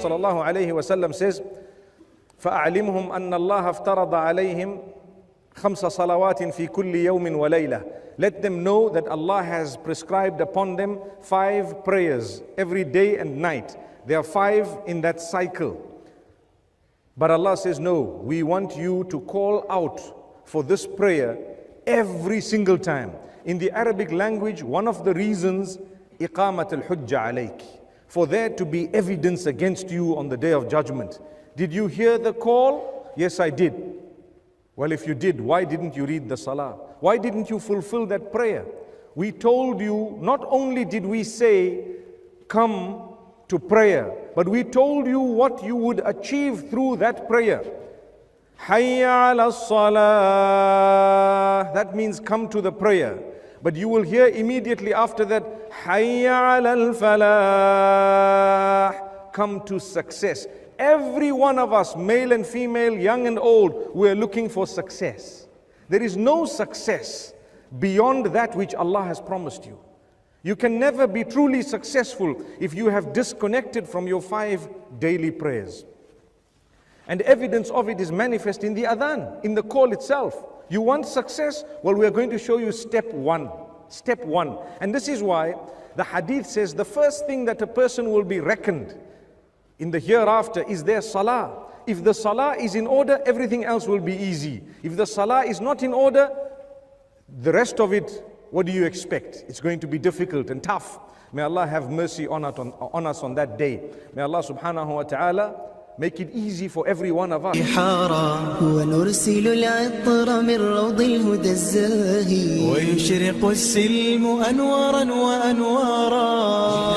sallallahu alayhi wasallam says, فَأَعْلِمْهُمْ أَنَّ اللَّهَ افْتَرَضَ عَلَيْهِمْ خَمْسَ صَلَوَاتٍ فِي كُلِّ يَوْمٍ وَلَيْلَةٍ. Let them know that Allah has prescribed upon them 5 prayers every day and night. There are 5 in that cycle. But Allah says, no, we want you to call out for this prayer every single time. In the Arabic language, one of the reasons, إِقَامَةَ الْحُجَّةِ عَلَيْكِ, for there to be evidence against you on the day of judgment. Did you hear the call? Yes, I did. Well, if you did, why didn't you read the salah? Why didn't you fulfill that prayer? We told you, not only did we say, come to prayer, but we told you what you would achieve through that prayer. Hayya ala salah. That means come to the prayer. But you will hear immediately after that, Hayya ala falah. Come to success. Every one of us, male and female, young and old, we are looking for success. There is no success beyond that which Allah has promised you. You can never be truly successful if you have disconnected from your 5 daily prayers. And evidence of it is manifest in the adhan, in the call itself. You want success? Well, we are going to show you step 1. Step 1. And this is why the hadith says the first thing that a person will be reckoned in the hereafter is their salah. If the salah is in order, everything else will be easy. If the salah is not in order, the rest of it, what do you expect? It's going to be difficult and tough. May Allah have mercy on us on that day. May Allah subhanahu wa ta'ala make it easy for every one of us. ونرسل العطر من روض الهدى الزاهي ويشرق السلم أنوارا وأنوارا